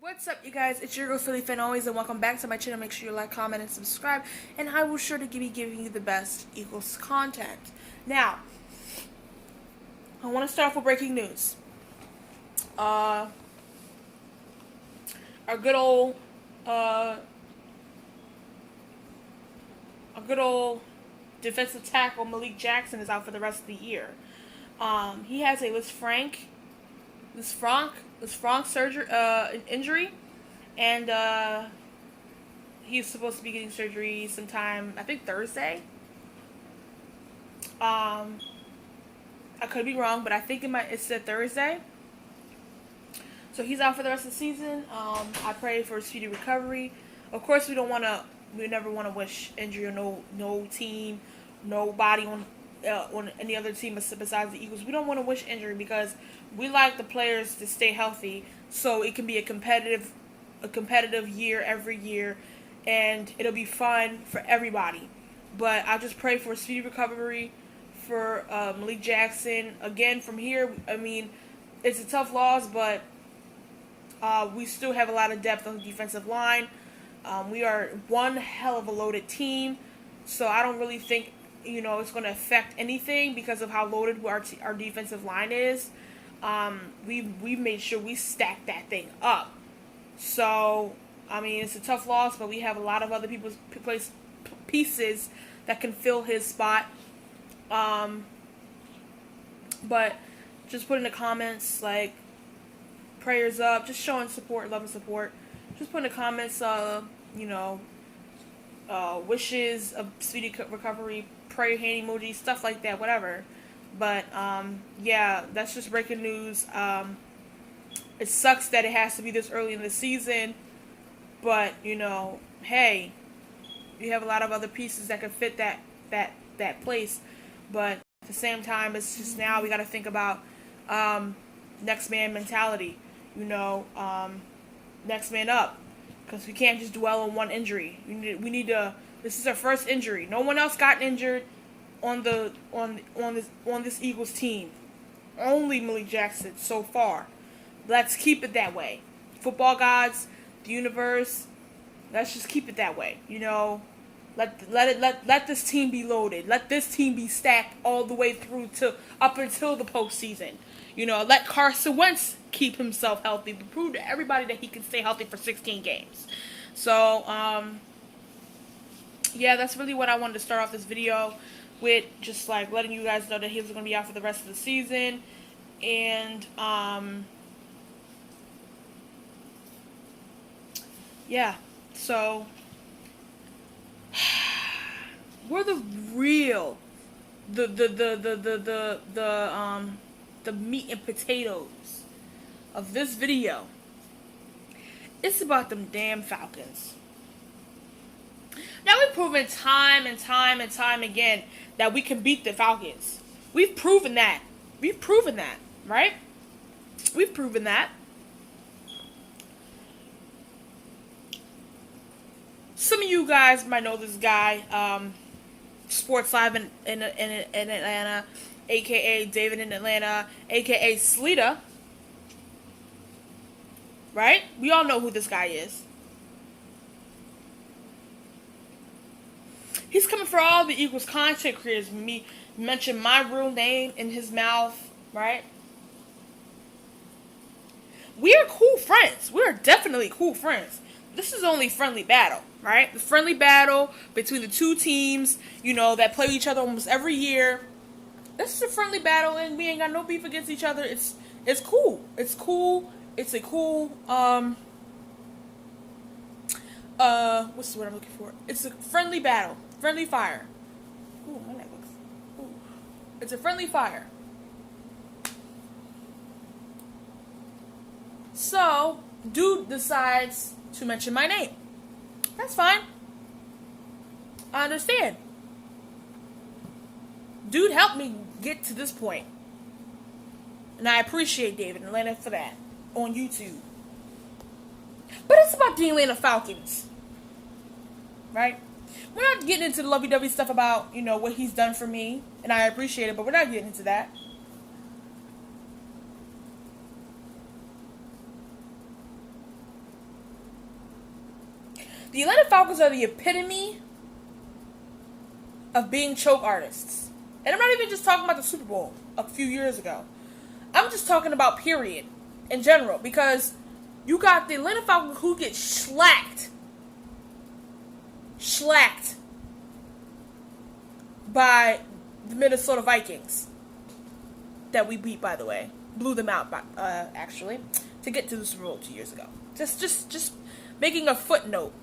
What's up, you guys? It's your girl Philly fan always, and welcome back to my channel. Make sure you like, comment, and subscribe, and I will sure to be giving you the best Eagles content. Now, I want to start off with breaking news. Our good old, our good old defensive tackle Malik Jackson is out for the rest of the year. He has a Lisfranc surgery, injury, and he's supposed to be getting surgery sometime, I think Thursday. I could be wrong, but I think it said Thursday. So he's out for the rest of the season. I pray for a speedy recovery. Of course, we never want to wish injury on no team, nobody on any other team besides the Eagles. We don't want to wish injury because we like the players to stay healthy, so it can be a competitive year every year, and it'll be fun for everybody. But I just pray for a speedy recovery for Malik Jackson. Again, from here, I mean, it's a tough loss, but we still have a lot of depth on the defensive line. We are one hell of a loaded team, so I don't really think it's going to affect anything because of how loaded our defensive line is. We made sure we stacked that thing up. So, I mean, it's a tough loss, but we have a lot of other pieces that can fill his spot. But just put in the comments, like, prayers up, just showing support, love and support. Just put in the comments, wishes of speedy recovery, prayer hand emoji, stuff like that, whatever. But yeah, that's just breaking news. It sucks that it has to be this early in the season, but hey, you have a lot of other pieces that can fit that place. But at the same time, it's just now we got to think about next man mentality. Next man up, because we can't just dwell on one injury. We need to. This is our first injury. No one else got injured on this Eagles team. Only Malik Jackson so far. Let's keep it that way. Football gods, the universe. Let's just keep it that way. Let this team be loaded. Let this team be stacked all the way through to up until the postseason. Let Carson Wentz keep himself healthy to prove to everybody that he can stay healthy for 16 games. So, yeah, that's really what I wanted to start off this video with, just like letting you guys know that he was going to be out for the rest of the season. And, yeah, so we're the real, the meat and potatoes of this video. It's about them damn Falcons. Now, we've proven time and time and time again that we can beat the Falcons. We've proven that. We've proven that, right? We've proven that. Some of you guys might know this guy, Sports Live in Atlanta, a.k.a. David in Atlanta, a.k.a. Sleeta. Right? We all know who this guy is. He's coming for all the Eagles content creators. Me mention my real name in his mouth, right? We are cool friends. We are definitely cool friends. This is only friendly battle, right? The friendly battle between the two teams, that play each other almost every year. This is a friendly battle, and we ain't got no beef against each other. It's cool. It's cool. It's a cool, what's the word I'm looking for? It's a friendly battle. Friendly fire. Ooh, my neck looks. Ooh. It's a friendly fire. So, dude decides to mention my name. That's fine. I understand. Dude helped me get to this point. And I appreciate David and Atlanta for that on YouTube. But it's about the Atlanta Falcons. Right? We're not getting into the lovey-dovey stuff about, what he's done for me. And I appreciate it, but we're not getting into that. The Atlanta Falcons are the epitome of being choke artists. And I'm not even just talking about the Super Bowl a few years ago. I'm just talking about period in general. Because you got the Atlanta Falcons who get shellacked by the Minnesota Vikings. That we beat, by the way. Blew them out, actually, to get to the Super Bowl 2 years ago. Just making a footnote.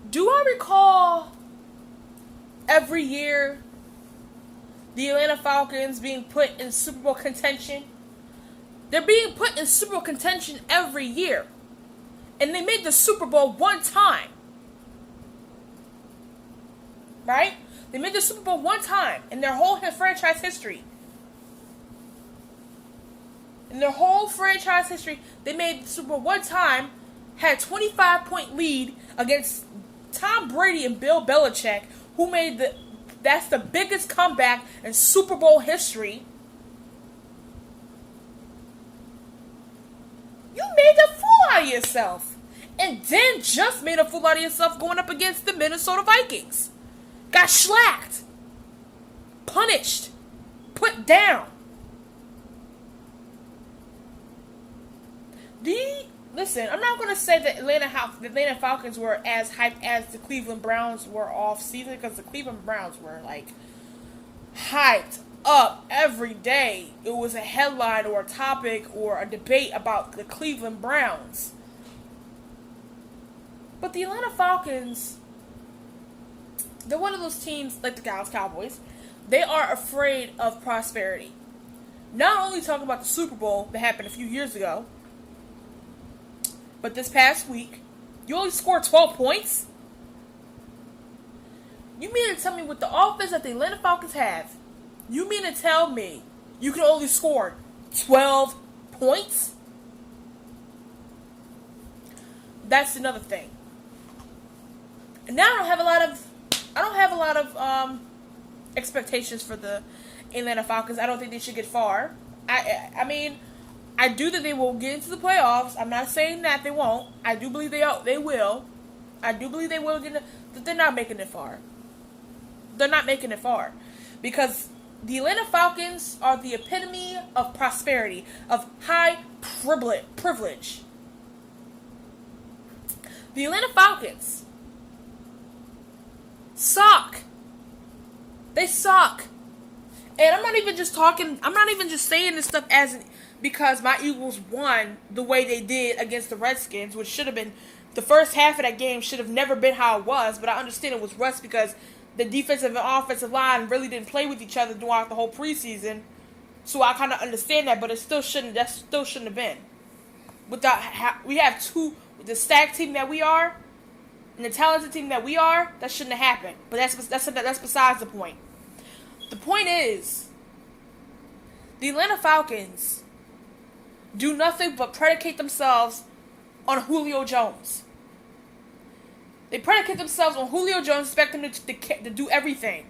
Do I recall every year the Atlanta Falcons being put in Super Bowl contention? They're being put in Super Bowl contention every year. And they made the Super Bowl one time. Right? They made the Super Bowl one time in their whole franchise history. In their whole franchise history, they made the Super Bowl one time, had a 25-point lead against Tom Brady and Bill Belichick, who made that's the biggest comeback in Super Bowl history. You made a fool out of yourself. And then just made a fool out of yourself going up against the Minnesota Vikings. Got shellacked. Punished. Put down. Listen, I'm not going to say that the Atlanta Falcons were as hyped as the Cleveland Browns were off season, because the Cleveland Browns were like hyped up every day. It was a headline or a topic or a debate about the Cleveland Browns. But the Atlanta Falcons, they're one of those teams like the Dallas Cowboys. They are afraid of prosperity. Not only talking about the Super Bowl that happened a few years ago, but this past week, you only scored 12 points? You mean to tell me with the offense that the Atlanta Falcons have, you mean to tell me you can only score 12 points? That's another thing. And now I don't have a lot of expectations for the Atlanta Falcons. I don't think they should get far. I mean, I do think they will get into the playoffs. I'm not saying that they won't. I do believe they will. I do believe they will get but they're not making it far. They're not making it far. Because the Atlanta Falcons are the epitome of prosperity, of high privilege. The Atlanta Falcons suck. They suck. And I'm not even just saying this stuff because my Eagles won the way they did against the Redskins, which should have been, the first half of that game should have never been how it was, but I understand it was rust because the defensive and offensive line really didn't play with each other throughout the whole preseason. So I kind of understand that, but that still shouldn't have been. We have the stacked team that we are, and the talented team that we are, that shouldn't have happened. But that's besides the point. The point is, the Atlanta Falcons do nothing but predicate themselves on Julio Jones. They predicate themselves on Julio Jones, expect him to do everything.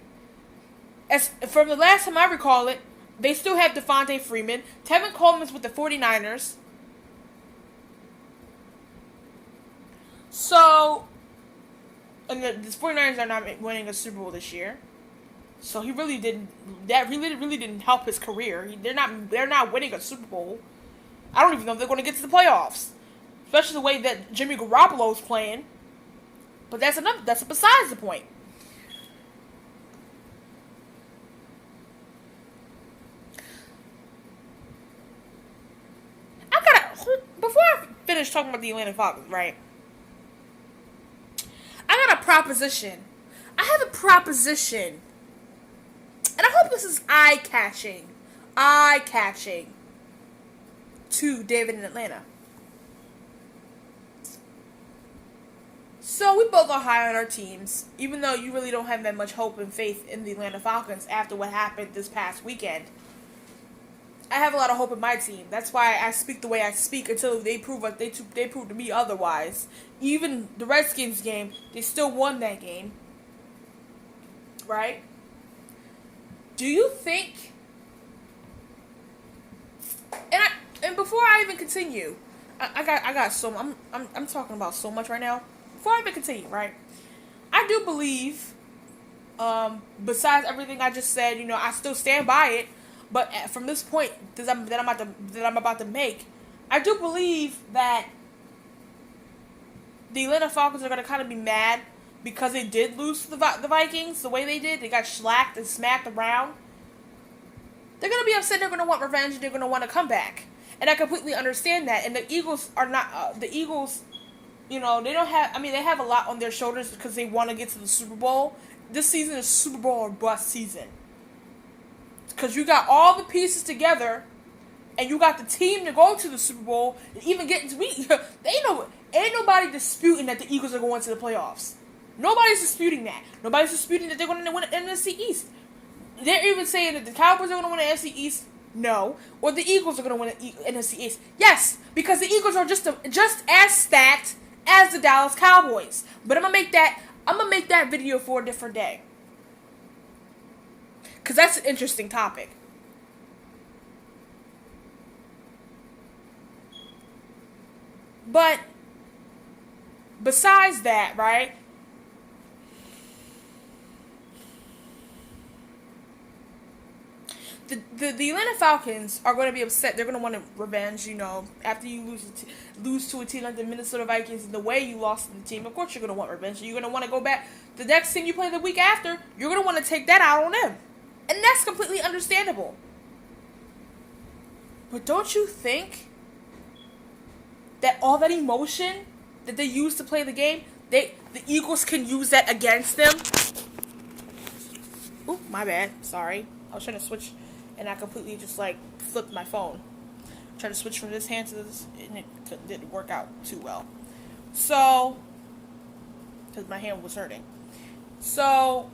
As from the last time I recall it, they still have Devontae Freeman. Tevin Coleman's with the 49ers. So, and the 49ers are not winning a Super Bowl this year. So he really didn't. That really didn't help his career. They're not winning a Super Bowl. I don't even know if they're going to get to the playoffs, especially the way that Jimmy Garoppolo's playing. But that's besides the point. Before I finish talking about the Atlanta Falcons, right? I got a proposition. I have a proposition. And I hope this is eye-catching to David in Atlanta. So we both are high on our teams, even though you really don't have that much hope and faith in the Atlanta Falcons after what happened this past weekend. I have a lot of hope in my team. That's why I speak the way I speak until they prove to me otherwise. Even the Redskins game, they still won that game. Right? Do you think? And And before I even continue, I got so I'm talking about so much right now. Before I even continue, right? I do believe, besides everything I just said, I still stand by it. But from this point that I'm about to make, I do believe that the Atlanta Falcons are going to kind of be mad because they did lose to the Vikings the way they did. They got shellacked and smacked around. They're going to be upset. They're going to want revenge. And they're going to want to come back. And I completely understand that. And the Eagles are not... the Eagles, they don't have... I mean, they have a lot on their shoulders because they want to get to the Super Bowl. This season is Super Bowl or bust season. Because you got all the pieces together... and you got the team to go to the Super Bowl and even get into ain't nobody disputing that the Eagles are going to the playoffs. Nobody's disputing that. Nobody's disputing that they're going to win the NFC East. They're even saying that the Cowboys are going to win the NFC East. No. Or the Eagles are going to win the NFC East. Yes, because the Eagles are just as stacked as the Dallas Cowboys. But I'm gonna make that video for a different day. Because that's an interesting topic. But besides that, right? The Atlanta Falcons are going to be upset. They're going to want revenge, after you lose to a team like the Minnesota Vikings and the way you lost to the team. Of course you're going to want revenge. You're going to want to go back. The next team you play the week after, you're going to want to take that out on them. And that's completely understandable. But don't you think that all that emotion that they use to play the game, the Eagles can use that against them? Oop, my bad. Sorry. I was trying to switch, and I completely just, flipped my phone. Tried to switch from this hand to this, and it didn't work out too well. So, because my hand was hurting. So,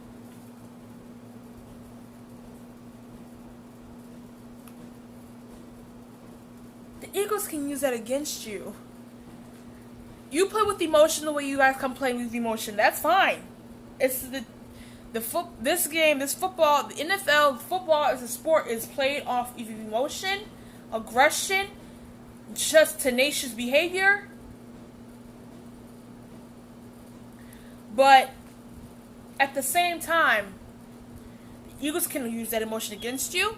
the Eagles can use that against you. You play with emotion the way you guys come playing with emotion. That's fine. It's this football, the NFL football as a sport is played off of emotion, aggression, just tenacious behavior. But at the same time, the Eagles can use that emotion against you,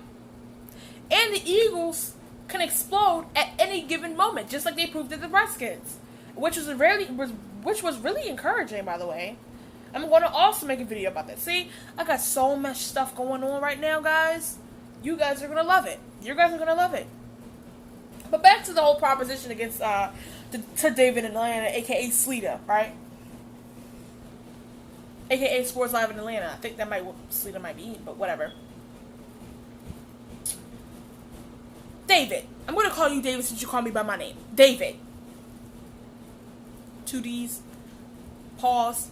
and the Eagles can explode at any given moment, just like they proved at the Redskins, which was really encouraging, by the way. I'm going to also make a video about that. See, I got so much stuff going on right now, guys. You guys are going to love it. You guys are going to love it. But back to the whole proposition against to David in Atlanta, a.k.a. Sleeta, right? A.k.a. Sports Live in Atlanta. I think that Sleeta might be eating, but whatever. David. I'm going to call you David since you call me by my name. David. 2 D's. Pause.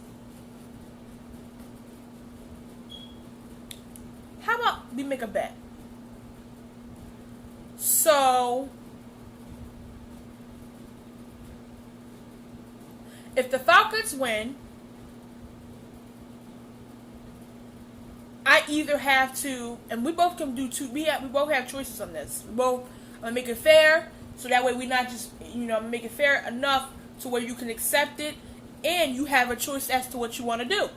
How about we make a bet? So, if the Falcons win, I either have to, and we both can do two. We both have choices on this. We both make it fair, so that way we not just make it fair enough to where you can accept it, and you have a choice as to what you want to do.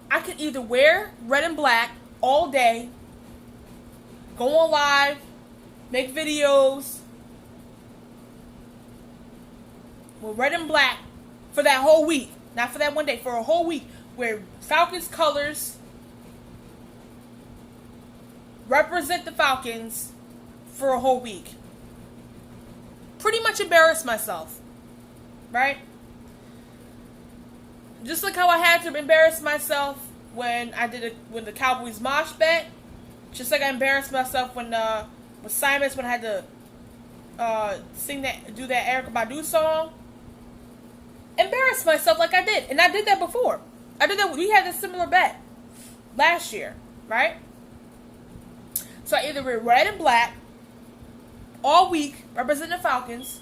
I could either wear red and black all day, go on live, make videos with red and black for that whole week. Not for that one day, for a whole week. Wear Falcons colors, represent the Falcons for a whole week. Pretty much embarrass myself. Right? Just like how I had to embarrass myself when when the Cowboys mosh bet. Just like I embarrassed myself when Simons, when I had to do that Erykah Badu song. Embarrass myself like I did. And I did that before. I did that. We had a similar bet last year, right? So I either wear red and black all week, representing the Falcons.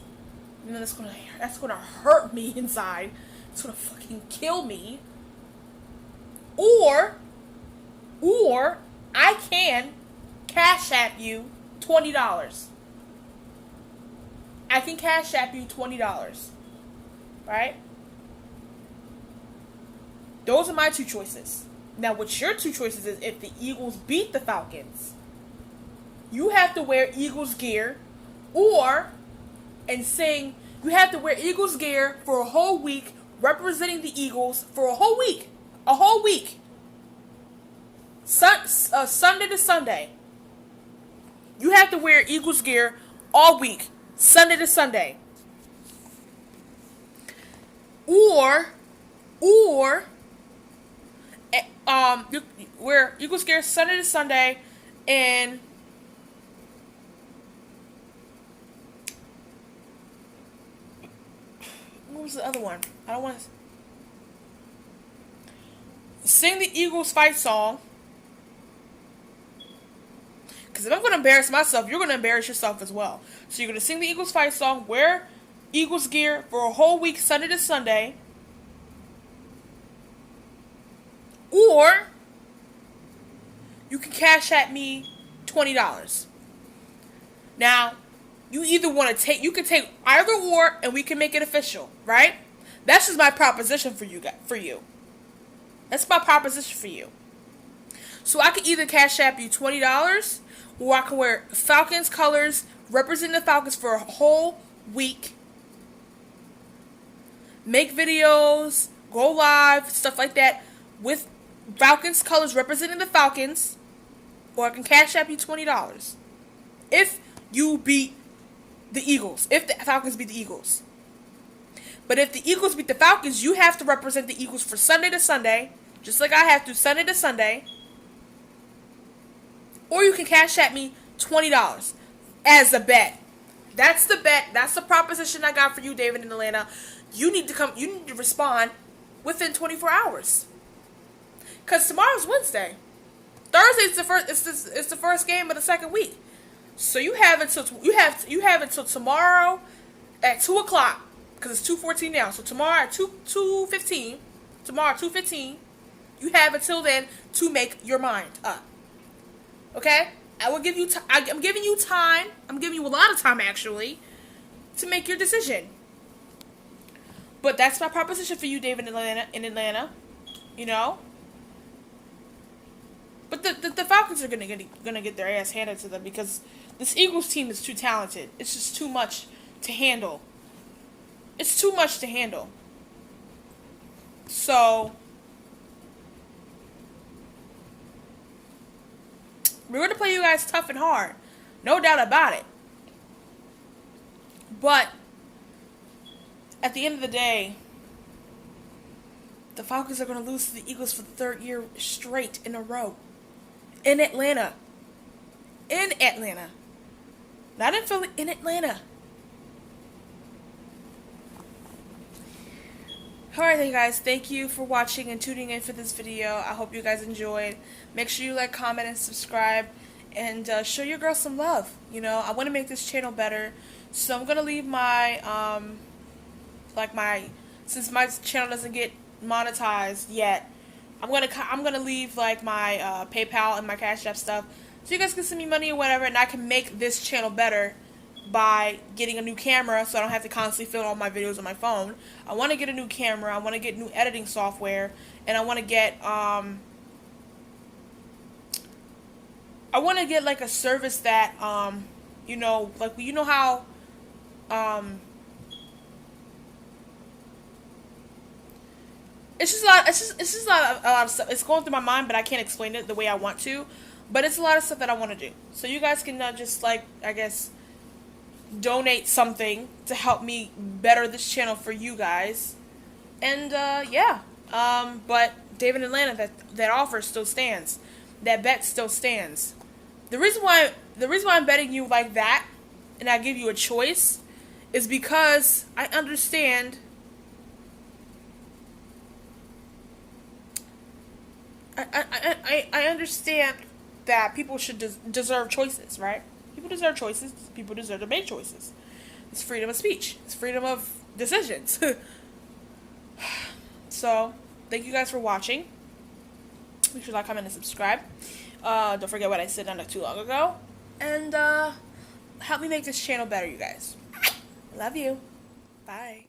That's gonna hurt me inside. It's gonna fucking kill me. Or I can Cash App you $20. I can Cash App you $20. Right? Those are my two choices. Now, what your two choices is, if the Eagles beat the Falcons, you have to wear Eagles gear, and sing. You have to wear Eagles gear for a whole week, representing the Eagles for a whole week. A whole week. Sunday to Sunday. You have to wear Eagles gear all week, Sunday to Sunday. Or you wear Eagles gear Sunday to Sunday, and what was the other one? I don't want to sing the Eagles fight song. Because if I'm going to embarrass myself, you're going to embarrass yourself as well. So you're going to sing the Eagles fight song, wear Eagles gear for a whole week, Sunday to Sunday. Or you can Cash at me $20. Now, you either want to you can take either or, and we can make it official, right? That's just my proposition for you guys. That's my proposition for you. So I can either Cash App you $20, or I can wear Falcons colors, represent the Falcons for a whole week, make videos, go live, stuff like that, with Falcons colors representing the Falcons, or I can Cash App you $20 if you beat the Eagles, if the Falcons beat the Eagles. But if the Eagles beat the Falcons, you have to represent the Eagles for Sunday to Sunday, just like I have to Sunday to Sunday. Or you can Cash at me $20 as a bet. That's the bet. That's the proposition I got for you, David in Atlanta. You need to respond within 24 hours. Cause tomorrow's Wednesday. Thursday's it's the first game of the second week. So you have until tomorrow at 2:00, because it's 2:14 now. So tomorrow at 2:15, tomorrow 2:15, you have until then to make your mind up. Okay? I will give you. I'm giving you time. I'm giving you a lot of time actually to make your decision. But that's my proposition for you, David in Atlanta. You know. But the Falcons are gonna get their ass handed to them, because this Eagles team is too talented. It's just too much to handle. It's too much to handle. So we're gonna play you guys tough and hard, no doubt about it. But at the end of the day, the Falcons are gonna lose to the Eagles for the third year straight in a row. In Atlanta. Not in Philly, in Atlanta. Alright then guys, thank you for watching and tuning in for this video. I hope you guys enjoyed. Make sure you like, comment, and subscribe. And show your girl some love. You know, I want to make this channel better. So I'm going to leave my, since my channel doesn't get monetized yet, I'm gonna leave like my PayPal and my Cash App stuff, so you guys can send me money or whatever, and I can make this channel better by getting a new camera, so I don't have to constantly film all my videos on my phone. I want to get a new camera. I want to get new editing software, and I want to get like a service that you know, like you know how it's just a lot of stuff. It's going through my mind, but I can't explain it the way I want to. But it's a lot of stuff that I want to do. So you guys can just, like, I guess, donate something to help me better this channel for you guys. And yeah. But David in Atlanta, that offer still stands. That bet still stands. The reason why I'm betting you like that, and I give you a choice, is because I understand. I understand that people should deserve choices, right? People deserve choices. People deserve to make choices. It's freedom of speech. It's freedom of decisions. So, thank you guys for watching. Make sure to like, comment, and subscribe. Don't forget what I said not too long ago. And help me make this channel better, you guys. Love you. Bye.